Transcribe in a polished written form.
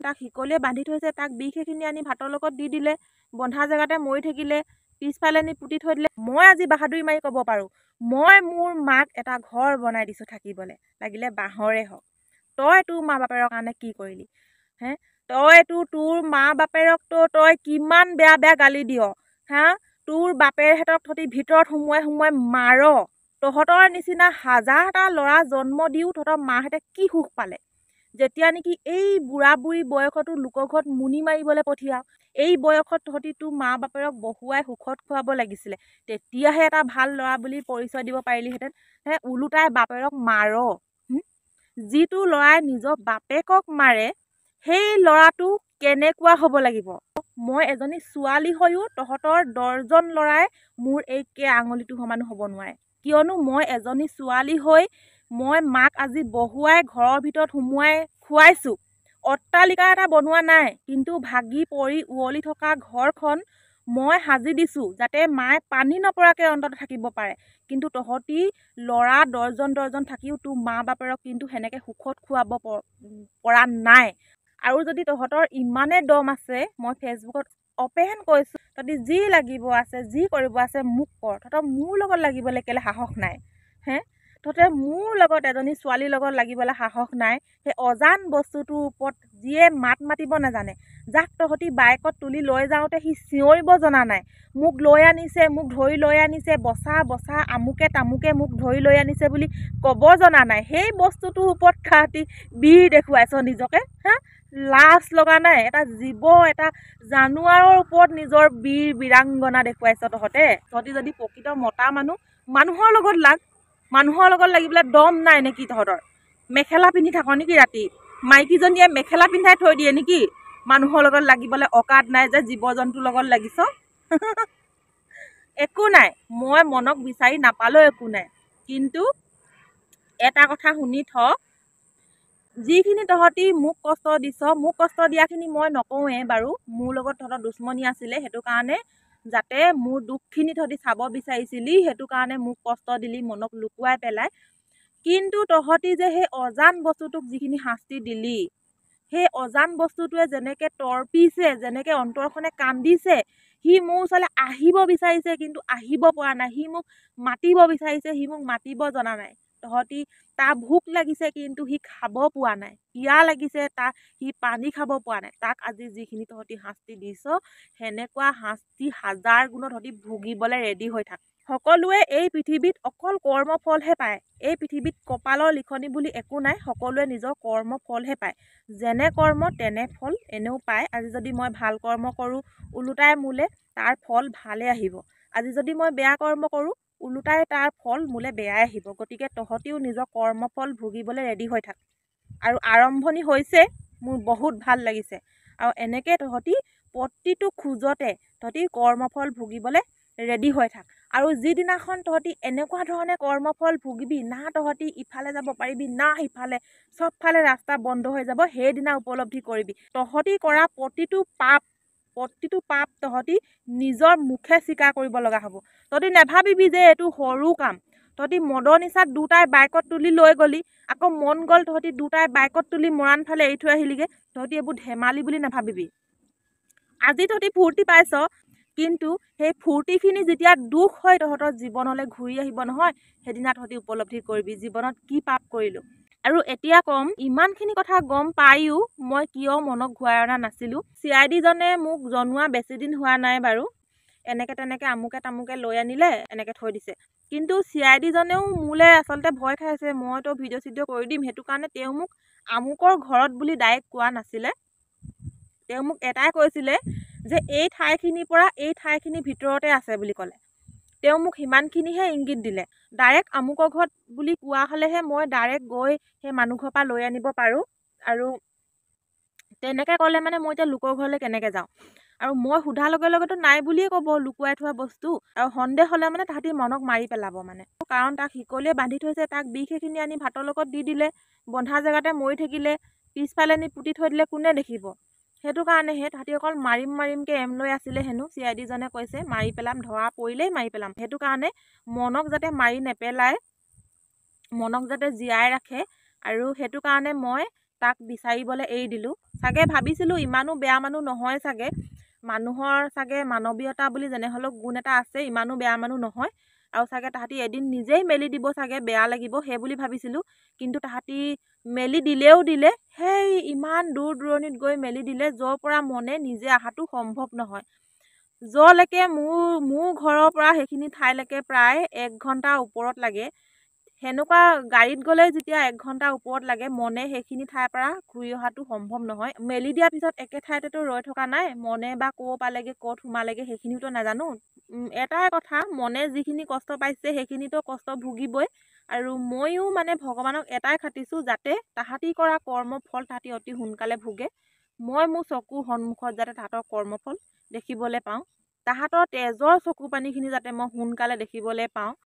তাক শিকলিয়ে বান্ধি থৈছে, তাক বিষ এখিনি আনি ভাতৰ লগত দি দিলে, বন্ধা জেগাতে মৰি থাকিলে, পিছফালে নি পুতি থৈ দিলে। মই আজি বাহাদুৰি মাৰি ক'ব পাৰোঁ, মই মোৰ মাক এটা ঘৰ বনাই দিছোঁ থাকিবলৈ, লাগিলে বাঁহৰে হওক। তই তোৰ মা বাপেৰৰ কাৰণে কি কৰিলি হে? তোৰ মা বাপেৰকতো তই কিমান বেয়া বেয়া গালি দিয় হা? তোৰ বাপেৰহঁতক তহঁতি ভিতৰত সোমোৱাই সোমোৱাই মাৰ। তহঁতৰ নিচিনা হাজাৰটা ল'ৰা জন্ম দিও তহঁতৰ মাহঁতে কি সুখ পালে? যেতিয়া নেকি এই বুঢ়া বুঢ়ী বয়সতো লোকৰ ঘৰত মুনি মাৰিবলৈ পঠিয়াও, এই বয়সত তহঁতি তোৰ মা বাপেৰক বহুৱাই সুখত খুৱাব লাগিছিলে, তেতিয়াহে এটা ভাল ল'ৰা বুলি পৰিচয় দিব পাৰিলিহেঁতেন। ওলোটাই বাপেৰক মাৰ। যিটো ল'ৰাই নিজৰ বাপেকক মাৰে সেই ল'ৰাটো কেনেকুৱা হ'ব লাগিব? মই এজনী ছোৱালী হৈও তহঁতৰ 10জন ল'ৰাই মোৰ এই আঙুলিটো সমানো হ'ব নোৱাৰে, কিয়নো মই এজনী ছোৱালী হৈ মই মাক আজি বহুৱাই ঘৰৰ ভিতৰত সোমোৱাই খুৱাইছোঁ। অট্টালিকা এটা বনোৱা নাই, কিন্তু ভাগি পৰি উৱলি থকা ঘৰখন মই সাজি দিছোঁ যাতে মায়ে পানী নপৰাকৈ অন্তত থাকিব পাৰে। কিন্তু তহঁতি ল'ৰা 10জন থাকিও তোৰ মা বাপেৰক কিন্তু সেনেকৈ সুখত খুৱাব পৰা নাই। আৰু যদি তহঁতৰ ইমানে দম আছে, মই ফেচবুকত অপেন কৈছোঁ, তহঁতি যি লাগিব আছে, যি কৰিব আছে মোক কৰ। তহঁতৰ মোৰ লগত লাগিবলৈ কেলৈ সাহস নাই তহঁতে মোৰ লগত এজনী ছোৱালীৰ লগত লাগিবলৈ সাহস নাই? সেই অজান বস্তুটোৰ ওপৰত যিয়ে মাত মাতিব নাজানে, যাক তহঁতি বাইকত তুলি লৈ যাওঁতে সি চিঞৰিব জনা নাই, মোক লৈ আনিছে, মোক ধৰি লৈ আনিছে, বচা বচা আমুকে তামুকে মোক ধৰি লৈ আনিছে বুলি ক'ব জনা নাই, সেই বস্তুটোৰ ওপৰত খাতি বীৰ দেখুৱাইছ নিজকে লাজ লগা নাই? এটা জীৱ, এটা জানুৱাৰৰ ওপৰত নিজৰ বীৰ বীৰাংগনা দেখুৱাইছ তহঁতি যদি প্ৰকৃত মতা মানুহৰ লগত লাগ। মানুহৰ লগত লাগিবলৈ দম নাই নেকি তহঁতৰ? মেখেলা পিন্ধি থাক নেকি ৰাতি? মাইকীজনীয়ে মেখেলা পিন্ধাই থৈ দিয়ে নেকি? মানুহৰ লগত লাগিবলৈ অকাত নাই যে জীৱ জন্তুৰ লগত লাগিছ? একো নাই, মই মনক বিচাৰি নাপালেও একো নাই, কিন্তু এটা কথা শুনি থ, যিখিনি তহঁতি মোক কষ্ট দিছ, মোক কষ্ট দিয়াখিনি মই নকওঁৱে বাৰু, মোৰ লগত তহঁতৰ দুশ্মনী আছিলে, সেইটো কাৰণে যাতে মোৰ দুখখিনি তহঁতি চাব বিচাৰিছিলি, সেইটো কাৰণে মোক কষ্ট দিলি মনক লুকুৱাই পেলাই। কিন্তু তহঁতি যে সেই অজান বস্তুটোক যিখিনি শাস্তি দিলি, সেই অজান বস্তুটোৱে যেনেকৈ তৰ্পিছে, যেনেকৈ অন্তৰখনে কান্দিছে, সি মোৰ ওচৰলৈ আহিব বিচাৰিছে কিন্তু আহিব পৰা নাই, সি মোক মাতিব বিচাৰিছে, সি মোক মাতিব জনা নাই। তহঁতি তাৰ ভোক লাগিছে কিন্তু সি খাব পোৱা নাই, পিয়াহ লাগিছে সি পানী খাব পোৱা নাই। তাক আজি যিখিনি তহঁতি শাস্তি দিছ, সেনেকুৱা শাস্তি 1000 গুণত তহঁতি ভুগিবলৈ ৰেডি হৈ থাক। সকলোৱে এই পৃথিৱীত অকল কৰ্মফলহে পায়। এই পৃথিৱীত কপালৰ লিখনি বুলি একো নাই, সকলোৱে নিজৰ কৰ্মফলহে পায়। যেনে কৰ্ম তেনে ফল এনেও পায়। আজি যদি মই ভাল কৰ্ম কৰোঁ, ওলোটাই মোলৈ তাৰ ফল ভালে আহিব। আজি যদি মই বেয়া কৰ্ম কৰোঁ, ওলোটাই তাৰ ফল মোলৈ বেয়াই আহিব। গতিকে তহঁতিও নিজৰ কৰ্মফল ভুগিবলৈ ৰেডি হৈ থাক। আৰু আৰম্ভণি হৈছে, মোৰ বহুত ভাল লাগিছে। আৰু এনেকৈ তহঁতি প্ৰতিটো খোজতে তহঁতি কৰ্মফল ভুগিবলৈ ৰেডি হৈ থাক। আৰু যিদিনাখন তহঁতি এনেকুৱা ধৰণে কৰ্মফল ভুগিবি, না তহঁতি ইফালে যাব পাৰিবি না সিফালে, চবফালে ৰাস্তা বন্ধ হৈ যাব, সেইদিনা উপলব্ধি কৰিবি তহঁতি কৰা প্ৰতিটো পাপ তহঁতি নিজৰ মুখে স্বীকাৰ কৰিব লগা হ'ব। তহঁতি নেভাবিবি যে এইটো সৰু কাম। তহঁতি মদৰ নিচাত দুটাই বাইকত তুলি লৈ গলি, আকৌ মন গ'ল তহঁতি দুটাই বাইকত তুলি মৰাণ ফালে এৰি থৈ আহিলিগে। তহঁতি এইবোৰ ধেমালি বুলি নাভাবিবি। আজি তহঁতি ফূৰ্তি পাইছ, কিন্তু সেই ফূৰ্তিখিনি যেতিয়া দুখ হৈ তহঁতৰ জীৱনলৈ ঘূৰি আহিব নহয়, সেইদিনা তহঁতি উপলব্ধি কৰিবি জীৱনত কি পাপ কৰিলোঁ। আৰু এতিয়া ক'ম, ইমানখিনি কথা গম পায়ো মই কিয় মনক ঘূৰাই অনা নাছিলোঁ। CID জনে মোক জনোৱা বেছি দিন হোৱা নাই বাৰু, এনেকৈ তেনেকৈ আমুকে তামুকে লৈ আনিলে, এনেকৈ থৈ দিছে। কিন্তু CID জনেও মোলৈ আচলতে ভয় খাইছে, মইতো ভিডিঅ' চিডিঅ' কৰি দিম, সেইটো কাৰণে তেওঁ মোক আমুকৰ ঘৰত বুলি ডাইৰেক্ট কোৱা নাছিলে। তেওঁ মোক এটাই কৈছিলে যে এই ঠাইখিনিৰ পৰা এই ঠাইখিনিৰ ভিতৰতে আছে বুলি ক'লে। তেওঁ মোক সিমানখিনিহে ইংগিত দিলে। ডাইৰেক্ট আমুকৰ ঘৰত বুলি কোৱা হ'লেহে মই ডাইৰেক্ট গৈ সেই মানুহ ঘৰৰ পৰা লৈ আনিব পাৰোঁ। আৰু তেনেকৈ ক'লে মানে মই এতিয়া লোকৰ ঘৰলৈ কেনেকৈ যাওঁ? আৰু মই সোধাৰ লগে লগেতো নাই বুলিয়ে ক'ব লুকুৱাই থোৱা বস্তু। আৰু সন্দেহ হ'লে মানে তাহাঁতি মনক মাৰি পেলাব মানে। কাৰণ তাক শিকলিয়ে বান্ধি থৈছে, তাক বিষ এখিনি আনি ভাতৰ লগত দি দিলে, বন্ধা জেগাতে মৰি থাকিলে, পিছফালে নি পুতি থৈ দিলে, কোনে দেখিব? সেইটো কাৰণেহে তাহাঁতি অকল মাৰিমকৈ এম লৈ আছিলে হেনো। CID জনে কৈছে মাৰি পেলাম, ধৰা পৰিলেই মাৰি পেলাম। সেইটো কাৰণে মনক যাতে মাৰি নেপেলায়, মনক যাতে জীয়াই ৰাখে, আৰু সেইটো কাৰণে মই তাক বিচাৰিবলৈ এৰি দিলোঁ। চাগে ভাবিছিলোঁ ইমানো বেয়া মানুহ নহয় চাগে, মানুহৰ চাগে মানৱীয়তা বুলি যেনে হ'লেও গুণ এটা আছে, ইমানো বেয়া মানুহ নহয়। আৰু চাগে তাহাঁতি এদিন নিজেই মেলি দিব, চাগে বেয়া লাগিব সেই বুলি ভাবিছিলোঁ। কিন্তু তাহাঁতি মেলি দিলেও দিলে, সেই ইমান দূৰ দূৰণিত গৈ মেলি দিলে, য'ৰ পৰা মনে নিজে অহাটো সম্ভৱ নহয়। য'লৈকে মোৰ ঘৰৰ পৰা সেইখিনি ঠাইলৈকে প্ৰায় 1 ঘণ্টাৰ ওপৰত লাগে। সেনেকুৱা গাড়ীত গ'লে যেতিয়া 1 ঘণ্টাৰ ওপৰত লাগে, মনে সেইখিনি ঠাইৰ পৰা ঘূৰি অহাটো সম্ভৱ নহয়। মেলি দিয়াৰ পিছত একে ঠাইতেতো ৰৈ থকা নাই, মনে বা ক'ৰ পালেগে ক'ত সোমালেগে সেইখিনিতো নাজানো। এটাই কথা, মনে যিখিনি কষ্ট পাইছে সেইখিনিতো কষ্ট ভুগিবই। আৰু ময়ো মানে ভগৱানক এটাই খাটিছোঁ, যাতে তাহাঁতি কৰা কৰ্মফল তাহাঁতি অতি সোনকালে ভোগে। মই মোৰ চকুৰ সন্মুখত যাতে তাহাঁতৰ কৰ্মফল দেখিবলৈ পাওঁ, তাহাঁতৰ তেজৰ চকু পানীখিনি যাতে মই সোনকালে দেখিবলৈ পাওঁ।